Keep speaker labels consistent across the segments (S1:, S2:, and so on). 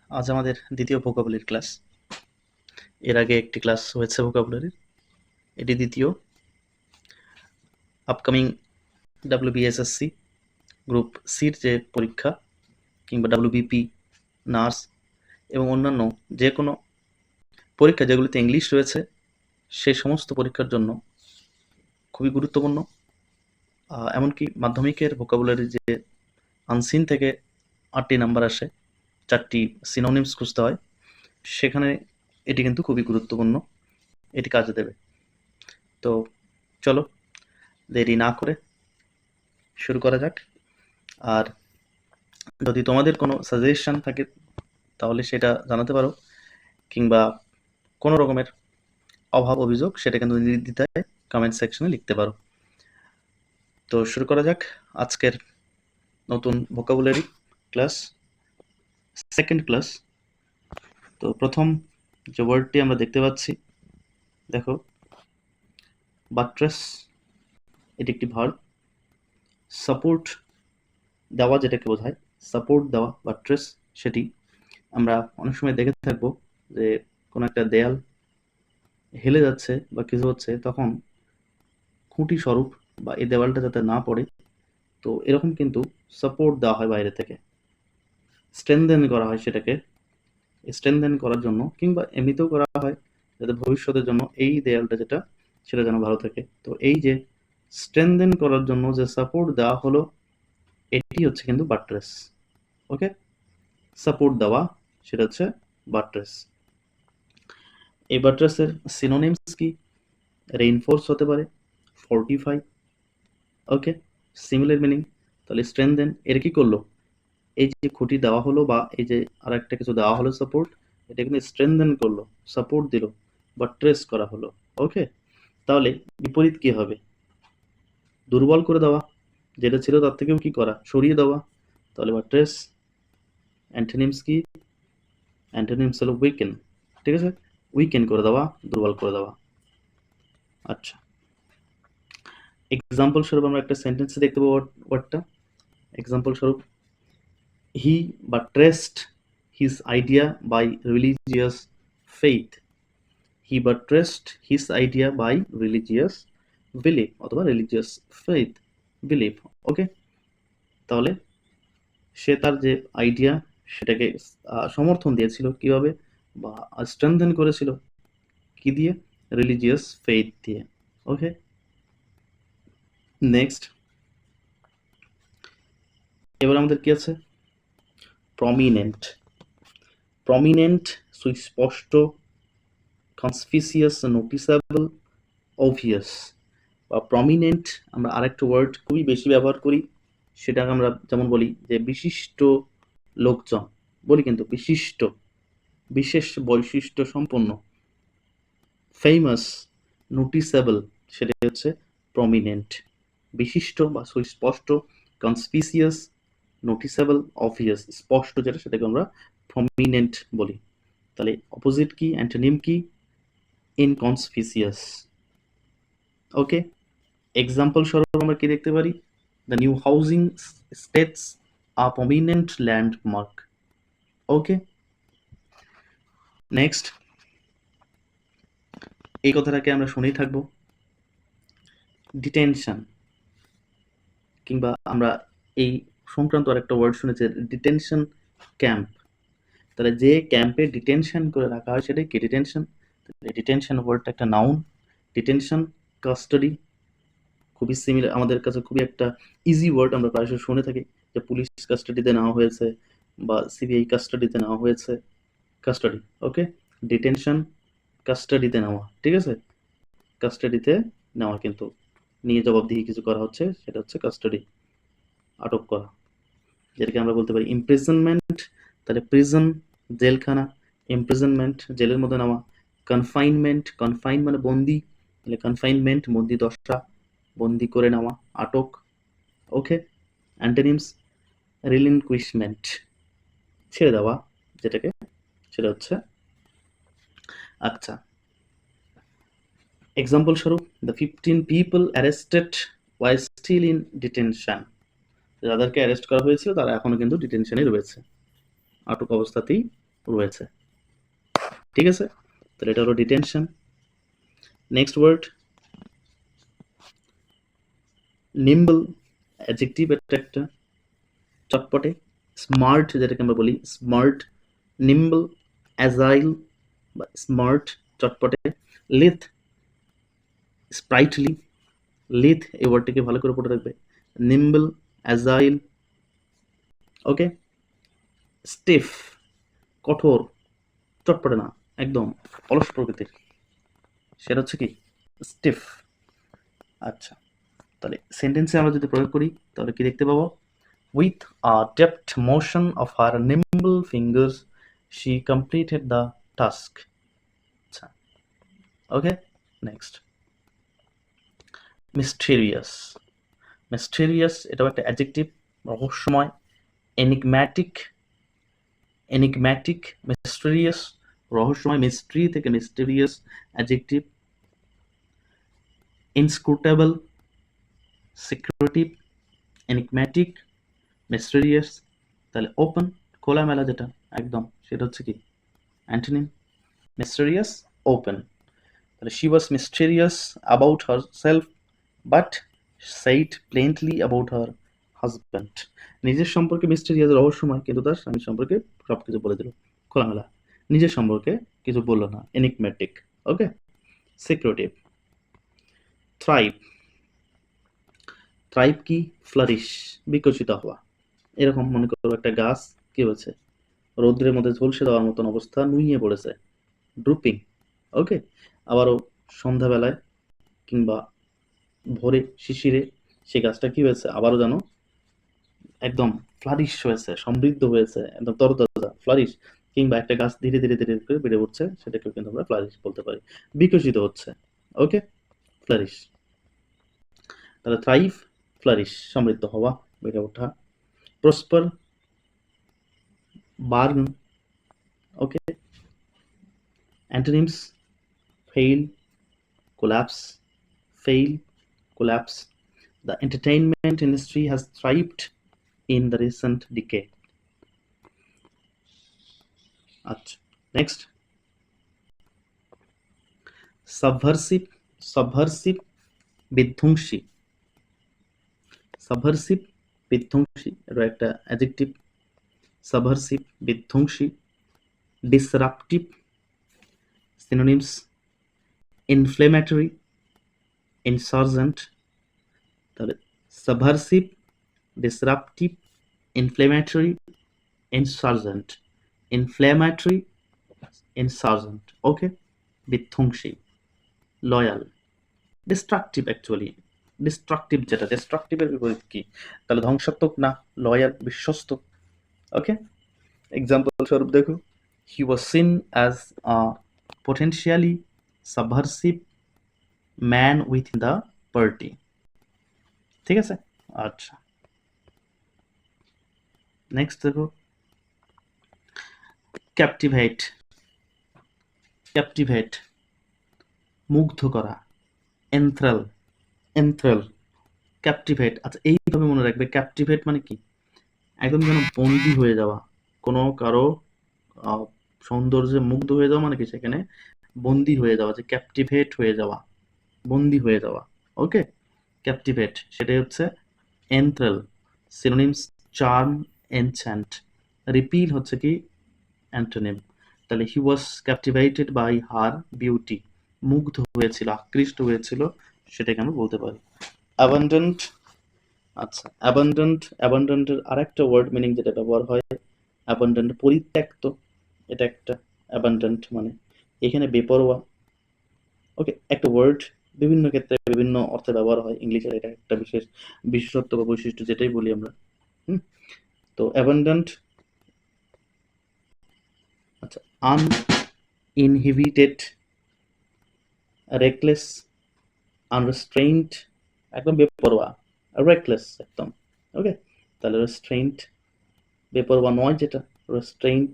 S1: আজ আমাদের দ্বিতীয় ভোকাবুলারি ক্লাস। এর আগে একটি ক্লাস হয়েছে ভোকাবুলারির, এটি দ্বিতীয়। আপকামিং WBSSC গ্রুপ সির যে পরীক্ষা কিংবা WBP, নার্স এবং অন্যান্য যে কোনো পরীক্ষা যেগুলিতে ইংলিশ রয়েছে সেই সমস্ত পরীক্ষার জন্য খুবই গুরুত্বপূর্ণ। এমনকি মাধ্যমিকের ভোকাবুলারি যে আনসিন থেকে 8টি নাম্বার আসে, 4টি সিনোনিমস খুঁজতে হয়, সেখানে এটি কিন্তু খুবই গুরুত্বপূর্ণ, এটি কাজে দেবে। তো চলো দেরি না করে শুরু করা যাক। আর যদি তোমাদের কোনো সাজেশন থাকে তাহলে সেটা জানাতে পারো, কিংবা কোনো রকমের অভাব অভিযোগ সেটা কিন্তু নির্দ্বিধায় কমেন্ট সেকশনে লিখতে পারো। তো শুরু করা যাক আজকের নতুন ভোকাবুলারি ক্লাস, সেকেন্ড ক্লাস। তো প্রথম যে ওয়ার্ডটি আমরা দেখতে পাচ্ছি, দেখো, বাট্রেস, এটি একটি ভার্ব। সাপোর্ট দেওয়া যেটাকে বোঝায়, সাপোর্ট দেওয়া, বাট্রেস, সেটি আমরা অনেক সময় দেখে থাকবো যে কোনো একটা দেয়াল হেলে যাচ্ছে বা কিছু হচ্ছে, তখন খুঁটি স্বরূপ বা এই দেওয়ালটা যাতে না পড়ে, তো এরকম কিন্তু সাপোর্ট দেওয়া হয় বাইরে থেকে, স্ট্রেনদেন করা হয় সেটাকে। স্ট্রেনদেন করার জন্য কিংবা এমনিতেও করা হয় যাতে ভবিষ্যতের জন্য এই দেয়ালটা যেটা সেটা যেন ভালো থাকে। তো এই যে স্ট্রেনদেন করার জন্য যে সাপোর্ট দেওয়া হলো, এটি হচ্ছে কিন্তু বাট্রেস। ওকে, সাপোর্ট দেওয়া সেটা হচ্ছে বাট্রেস। এই বাট্রেসের সিনোনিমস কি? রেইনফোর্স হতে পারে, ফোর্টিফাই। ওকে, সিমিলার মিনিং। তাহলে স্ট্রেনদেন এর কি করলো, এই যে খুঁটি দেওয়া হলো বা এই যে আর একটা কিছু দেওয়া হলো সাপোর্ট, এটা কিন্তু স্ট্রেনদেন করলো, সাপোর্ট দিল বা ট্রেস করা হলো। ওকে, তাহলে বিপরীত কি হবে? দুর্বল করে দেওয়া, যেটা ছিল তার থেকেও কি করা, সরিয়ে দেওয়া। তাহলে বা ট্রেস। অ্যান্টোনিমস কি? অ্যান্টোনিমস হলো উইকেন। ঠিক আছে, উইকেন করে দেওয়া, দুর্বল করে দেওয়া। আচ্ছা, এক্সাম্পল স্বরূপ আমরা একটা সেন্টেন্সে দেখতে পাবো ওয়ার্ডটা। এক্সাম্পল স্বরূপ, হি buttressed his idea by religious faith. He buttressed his idea by religious belief অথবা religious faith, belief. ওকে, তাহলে সে তার যে আইডিয়া সেটাকে সমর্থন দিয়েছিল কিভাবে, বা স্ট্রেনথেন করেছিল কি দিয়ে? রিলিজিয়াস ফেইথ দিয়ে। ওকে, নেক্সট, এবার আমাদের কি আছে? প্রমিনেন্ট। প্রমিনেন্ট, সুস্পষ্ট, কনসপিসিয়াস, নোটিসেবল, অবভিয়াস বা প্রমিনেন্ট। আমরা আরেকটা ওয়ার্ড খুবই বেশি ব্যবহার করি, সেটাকে আমরা যেমন বলি যে বিশিষ্ট লোকজন বলি, কিন্তু বিশিষ্ট, বিশেষ বৈশিষ্ট্য সম্পন্ন, ফেমাস, নোটিসেবল, সেটা হচ্ছে প্রমিনেন্ট। বিশিষ্ট বা সুস্পষ্ট, কনসপিসিয়াস, নোটিসেবল, অবভিয়াস, স্পষ্ট যেটা সেটাকে আমরা প্রমিনেন্ট বলি। তাহলে অপোজিট কি, অ্যান্টোনিম কি? ইনকনসপিসিয়াস। ওকে, এক্সাম্পল স্বরূপ আমরা কি দেখতে পারি? The new housing states a prominent landmark. Okay, next, এই কথাটাকে আমরা শুনেই থাকবো, ডিটেনশন, কিংবা আমরা এই সংক্রান্ত আরেকটা ওয়ার্ড শুনেছি, ডিটেনশন ক্যাম্প। তাহলে যে ক্যাম্পে ডিটেনশন করে রাখা হয় সেটাই কি? ডিটেনশন। ডিটেনশন ওয়ার্ডটা একটা নাউন। ডিটেনশন, কাস্টাডি, খুবই সিমিলার, আমাদের কাছে খুবই একটা ইজি ওয়ার্ড, আমরা প্রায়শই শুনে থাকি যে পুলিশ কাস্টাডিতে নেওয়া হয়েছে বা সিবিআই কাস্টাডিতে নেওয়া হয়েছে, কাস্টাডি। ওকে, ডিটেনশন, কাস্টাডিতে নেওয়া। ঠিক আছে, কাস্টাডিতে নেওয়া, কিন্তু নিয়ে জবাবদিহি কিছু করা হচ্ছে, সেটা হচ্ছে কাস্টাডি, আটক করা, যেটাকে আমরা বলতে পারি ইমপ্রিজনমেন্ট। তাহলে প্রিজন, জেলখানা, ইমপ্রিজনমেন্ট, জেলের মধ্যে নেওয়া। কনফাইনমেন্ট, কনফাইন মানে বন্দি, তাহলে কনফাইনমেন্ট, বন্দি দশা, বন্দি করে নেওয়া, আটক। ওকে, অ্যান্টোনিমস, রিলিনকুইশমেন্ট, ছেড়ে দেওয়া যেটাকে, সেটা হচ্ছে। আচ্ছা, এক্সাম্পল স্বরূপ, the 15 people arrested were still in detention. যাদেরকে অ্যারেস্ট করা হয়েছিল তারা এখনো কিন্তু ডিটেনশনে রয়েছে, আটক অবস্থাতেই রয়েছে। ঠিক আছে, তাহলে এটা হলো detention. Next word nimble, adjective, এটা একটা চটপটে। স্মার্ট যেটাকে আমরা বলি স্মার্ট, নিম্বল, অ্যাজাইল বা স্মার্ট, চটপটে। Lithe, sprightly. লিথ এই ওয়ার্ডটিকে ভালো করে পড়ে রাখবে। নিম্বল, অ্যাজাইল। ওকে। স্টিফ, কঠোর, চটপটে না, একদম অলস প্রকৃতির, সেটা হচ্ছে কি স্টিফ। আচ্ছা, তাহলে সেন্টেন্সে আমরা যদি প্রয়োগ করি তাহলে কি দেখতে পাবো? With a deft motion of her nimble fingers she completed the task. আচ্ছা, ওকে। Next mysterious. মিস্টেরিয়াস এটাও একটা অ্যাডজেক্টিভ, রহস্যময়। এনিগম্যাটিক, এনিগম্যাটিক, মিস্টেরিয়াস, রহস্যময়, মিস্ট্রি থেকে mysterious, adjective. Inscrutable, secretive, enigmatic, mysterious. তাহলে ওপেন, খোলামেলা যেটা একদম, সেটা হচ্ছে কি অ্যান্টোনিম, মিস্টেরিয়াস, ওপেন। তাহলে she was mysterious about herself but said plainly about her husband. নিজের সম্পর্কে মিস্টেরিয়াস, রহস্যময়, কিন্তু তার স্বামী সম্পর্কে সবকিছু বলে দিল খোলামেলা। নিজের সম্পর্কে কিছু বললো না, এনিগম্যাটিক। ওকে। সিক্রেটিভ। থ্রাইভ, থ্রাইভ কি ফ্লারিশ, বিকশিত হওয়া। এরকম মনে করো একটা গাছ কি হয়েছে, রৌদ্রের মধ্যে ঝলসে দেওয়ার মতন অবস্থা, নুইয়ে পড়েছে, ড্রুপিং। ওকে। আবারও সন্ধ্যাবেলায় কিংবা ভোরে শিশিরে সেই গাছটা কি হয়েছে আবারও যেন একদম ফ্লারিশ হয়েছে, সমৃদ্ধ হয়েছে, একদম তরতাজা, ফ্লারিশ। কিংবা একটা গাছ ধীরে ধীরে ধীরে করে বেড়ে উঠছে, সেটাকেও কিন্তু আমরা ফ্লারিশ বলতে পারি, বিকশিত হচ্ছে। Okay, flourish. তাহলে থ্রাইভ, ফ্লারিশ, সমৃদ্ধ হওয়া, বেড়ে ওঠা। Prosper, burn. Okay. Antonyms, fail, collapse, fail, collapse. The entertainment industry has thrived in the recent decade. আচ্ছা, নেক্সট সাবভার্সিভ, সাবভার্সিভ, বিধ্বংসী। সাবভার্সিভ, বিধ্বংসী, এটা একটা অ্যাডজেক্টিভ। সাবভার্সিভ, বিধ্বংসী। Disruptive, synonyms inflammatory, insurgent. তাহলে subversive, disruptive, inflammatory, insurgent. Inflammatory, insurgent. Okay, বিধ্বংসী। Loyal, destructive, actually destructive, যেটা ডিস্ট্রাকটিভের বিপরীত কি, তাহলে ধ্বংসাত্মক না, লয়াল, বিশ্বস্ত। ওকে। এক্সাম্পল স্বরূপ দেখো, he was seen as a potentially subversive man within the party। ঠিক আছে। আচ্ছা, নেক্সট দেখো ক্যাপটিভেট। ক্যাপটিভেট, মুগ্ধ করা। এনথ্রাল, এনথ্রাল, ক্যাপটিভেট। আচ্ছা, এইভাবে মনে রাখবে, ক্যাপটিভেট মানে কি, একদম যেন বন্দি হয়ে যাওয়া, কোনো কারো সৌন্দর্যে মুগ্ধ হয়ে যাওয়া, মানে কি সেখানে বন্দি হয়ে যাওয়া, যে ক্যাপটিভেট হয়ে যাওয়া, বন্দি হয়ে যাওয়া। ওকে, ক্যাপটিভেট সেটাই হচ্ছে enthral. Synonyms charm, enchant. Repel হচ্ছে কি অ্যান্টোনিম। তাহলে হি ওয়াজ ক্যাপটিভেটেড বাই হার বিউটি, মুগ্ধ হয়েছিল, আকৃষ্ট হয়েছিল, সেটাকে আমরা বলতে পারি। অ্যাবান্ডেন্ট। আচ্ছা, অ্যাবান্ডেন্ট, অ্যাবান্ডেন্টের আরেকটা ওয়ার্ড মিনিং যেটা ব্যবহার হয়, অ্যাবান্ডেন্ট, পরিত্যক্ত, এটা একটা অ্যাবান্ডেন্ট মানে এখানে বেপরোয়া। ওকে, একটা ওয়ার্ড বিভিন্ন ক্ষেত্রে বিভিন্ন অর্থে ব্যবহার হয়, ইংলিশের এটা একটা বিশেষ বিশেষত্ব বা বৈশিষ্ট্য, যেটাই বলি আমরা। হুম, তো অ্যাবান্ডেন্ট। আচ্ছা, আনইনহিবিটেড, রেকলেস, আনরেস্ট্রেইনড, একদম বেপরোয়া, রেকলেস একদম। ওকে, তাহলে রেস্ট্রেইনড, বেপরোয়া নয় যেটা, রেস্ট্রেইনড।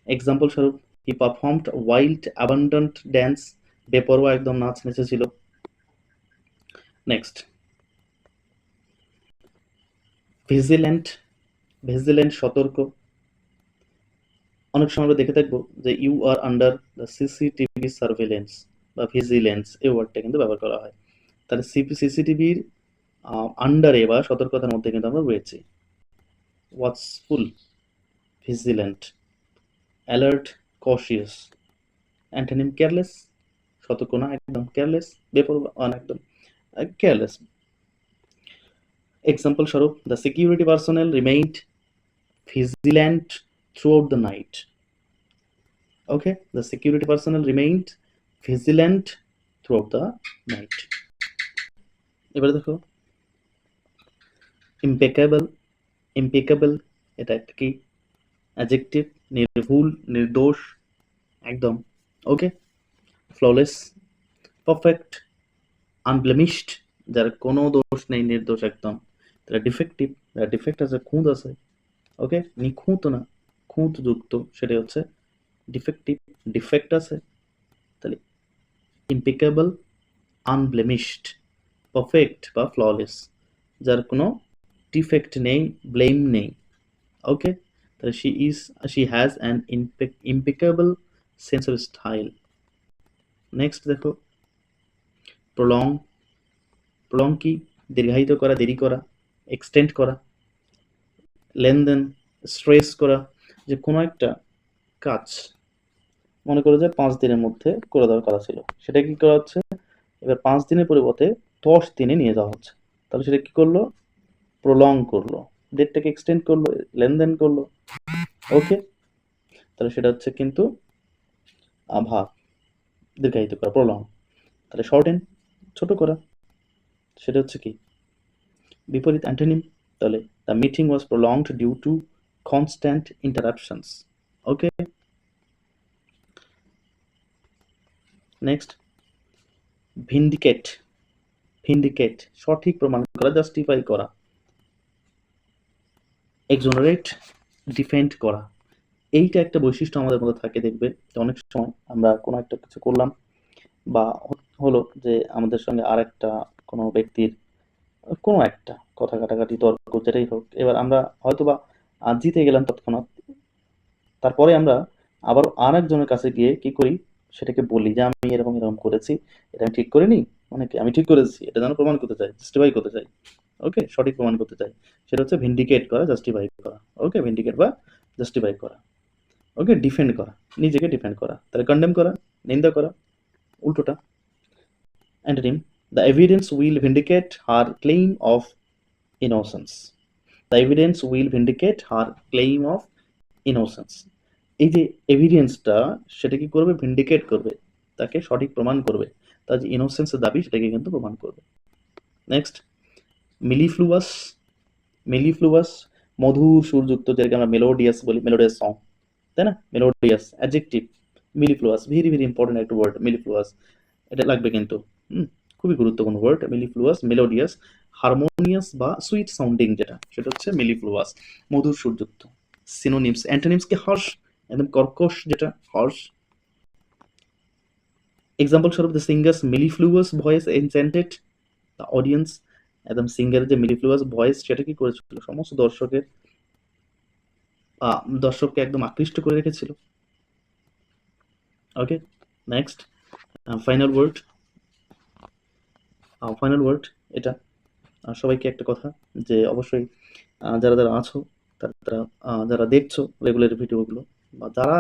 S1: এক্সাম্পল স্বরূপ, হি পারফর্মড ওয়াইল্ড অ্যাবান্ডেন্ট ড্যান্স, বেপরোয়া একদম নাচ নেচেছিল। নেক্সট ভিজিল্যান্ট, ভিজিল্যান্ট, সতর্ক। অনেক সময় আমরা দেখে থাকবো যে you are under the CCTV surveillance বা ভিজিলেন্স, এই ওয়ার্ডটা কিন্তু ব্যবহার করা হয়। তাহলে সিসিটিভির আন্ডারে বা সতর্কতার মধ্যে কিন্তু আমরা রয়েছি। Watchful, vigilant, alert, cautious. Antonym careless, সতর্ক না একদম, কেয়ারলেস বেপরোয়া না একদম, কেয়ারলেস। এক্সাম্পল স্বরূপ, the security personnel remained vigilant throughout the night. Okay, the security personnel remained vigilant throughout the night. এবারে দেখো ইম্পেকেবল, ইম্পেকেবল এটা একটা কি অ্যাডজেক্টিভ, নির্ভুল, নির্দোষ, একদম। ওকে, ফ্ললেস, পারফেক্ট, আনব্লেমিশড, যার কোনো দোষ নেই, নির্দোষ একদম। তারা ডিফেক্টিভ, যারা ডিফেক্ট আছে, খুঁত আছে। ওকে, নিখুঁত না, খুঁত যুক্ত, সেটা হচ্ছে ডিফেক্টিভ, ডিফেক্ট আছে। তাহলে ইম্পেকেবল, আনব্লেমিশড, পারফেক্ট বা ফ্ললেস, যার কোনো ডিফেক্ট নেই, ব্লেম নেই। ওকে, তাহলে she has an impeccable sense of style. Next দেখো প্রলং, প্রলং কি দীর্ঘায়িত করা, দেরি করা, এক্সটেন্ড করা। লেনদেন, স্ট্রেস করা, যে কোনো একটা কাজ মনে করো যে 5 দিনের মধ্যে করে দেওয়ার কথা ছিল, সেটা কি করা হচ্ছে এবার 5 দিনের পরিবর্তে 10 দিনে নিয়ে যাওয়া হচ্ছে। তাহলে সেটা কি করলো, প্রলং করলো, ডেটটাকে এক্সটেন্ড করলো, লেনদেন করলো। ওকে, তাহলে সেটা হচ্ছে কিন্তু ভাব, দীর্ঘায়িত করা, প্রলং। তাহলে শর্টেন, ছোট করা, সেটা হচ্ছে কি বিপরীত, অ্যান্টোনিম। তাহলে the meeting was prolonged due to constant interruptions. Okay, next vindicate, vindicate সঠিক প্রমাণ করা, জাস্টিফাই করা। এক্সোনারেট, ডিফেন্ড করা। এইটা একটা বৈশিষ্ট্য আমাদের মধ্যে থাকে, দেখবে অনেক সময় আমরা কোনো একটা কিছু করলাম বা হলো যে আমাদের সঙ্গে আর একটা কোনো ব্যক্তির কোনো একটা কথা কাটাকাটি, তর্ক, যেটাই হোক, এবার আমরা হয়তো বা জিতে গেলাম তৎক্ষণাৎ, তারপরে আমরা আবার আর একজনের কাছে গিয়ে কি করি, সেটাকে বলি যে আমি এরকম এরকম করেছি, এটা আমি ঠিক করিনি, মানে কি আমি ঠিক করেছি, এটা যেন প্রমাণ করতে চাই, জাস্টিফাই করতে চাই। ওকে, সঠিক প্রমাণ করতে চাই, সেটা হচ্ছে ভিন্ডিকেট করা, জাস্টিফাই করা। ওকে, ভিন্ডিকেট বা জাস্টিফাই করা। ওকে, ডিফেন্ড করা, নিজেকে ডিফেন্ড করা। তাহলে কন্ডেম করা, নিন্দা করা, উল্টোটা। Antonym, the evidence will vindicate her claim of innocence. The evidence will vindicate her claim of innocence. এই যে এভিডেন্সটা, সেটা কি করবে, ভিন্ডিকেট করবে, তাকে সঠিক প্রমাণ করবে, তার যে ইনোসেন্সের দাবি সেটাকে কিন্তু প্রমাণ করবে। নেক্সট মিলিফ্লুয়াস, মিলিফ্লুয়াস মধুর সুরযুক্ত, যেটাকে আমরা মেলোডিয়াস বলি, মেলোডিয়াস সং, তাই না, melodious adjective. Mellifluous very very important একটা ওয়ার্ড, মিলিফ্লুয়াস, এটা লাগবে কিন্তু। খুবই গুরুত্বপূর্ণ ওয়ার্ড মিলিফ্লুয়াস, মেলোডিয়াস, হারমোনিয়াস বা সুইট সাউন্ডিং, যেটা সেটা হচ্ছে মিলিফ্লুয়াস, মধুর সুরযুক্ত। সিনোনিমস, অ্যান্টোনিমস কি হার্শ, একদম কর্কশ, যেটা হার্শ। এক্সাম্পল স্বরূপ, the singer's mellifluous voice enchanted the audience. একদম সিঙ্গারের যে মিলিফ্লুয়াস ভয়েস, সেটা কি করেছিল, সমস্ত দর্শককে একদম আকৃষ্ট করে রেখেছিল। Okay, next final word, final word এটা সবাইকে একটা কথা, যে অবশ্যই যারা যারা আছো, তারা যারা দেখছো রেগুলার ভিডিওগুলো, বা যারা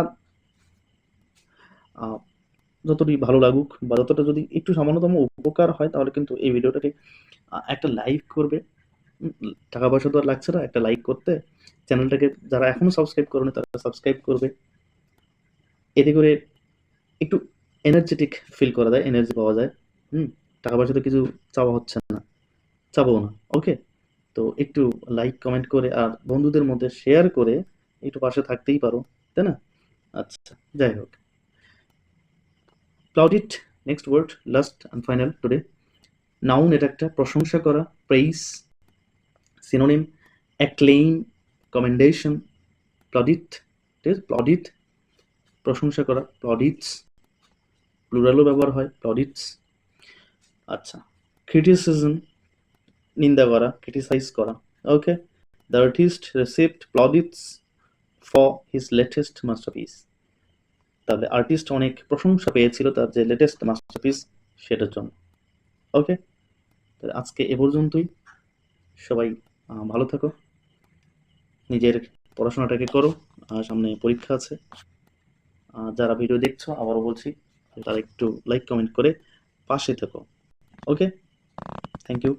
S1: যতটি ভালো লাগুক বা যতটা যদি একটু সামান্যতম উপকার হয়, তাহলে কিন্তু এই ভিডিওটাকে একটা লাইক করবে। টাকা পয়সা তো আর লাগছে না একটা লাইক করতে। চ্যানেলটাকে যারা এখনো সাবস্ক্রাইব করেনি তারা সাবস্ক্রাইব করবে। এতে করে একটু এনার্জেটিক ফিল করা যায়, এনার্জি পাওয়া যায়। টাকা পয়সা তো কিছু চাওয়া হচ্ছে না, চাবো না। ওকে, তো একটু লাইক কমেন্ট করে আর বন্ধুদের মধ্যে শেয়ার করে একটু পাশে থাকতেই পারো, তাই না? আচ্ছা, যাই হোক। Plaudit, next word, last and final today. Noun, এটা একটা প্রশংসা করা, praise. Synonym acclaim, commendation. Plaudit, ঠিক আছে, প্লাউডিট প্রশংসা করা, প্লাউডিটস, প্লুরালও ব্যবহার হয়, প্লাউডিটস। আচ্ছা, ক্রিটিসিজম নিন্দা করা, ক্রিটিসাইজ করা। Okay, the artist received plaudits for his latest masterpiece. তাহলে আর্টিস্ট অনেক প্রশংসা পেয়েছিল তার যে লেটেস্ট মাস্টারপিস সেটার জন্য। ওকে, তাহলে আজকে এ পর্যন্তই। সবাই ভালো থাকো, নিজের পড়াশোনাটাকে করো, সামনে পরীক্ষা আছে। যারা ভিডিও দেখছো আবারও বলছি তারা একটু লাইক কমেন্ট করে পাশে থেকো। ওকে, থ্যাংক ইউ।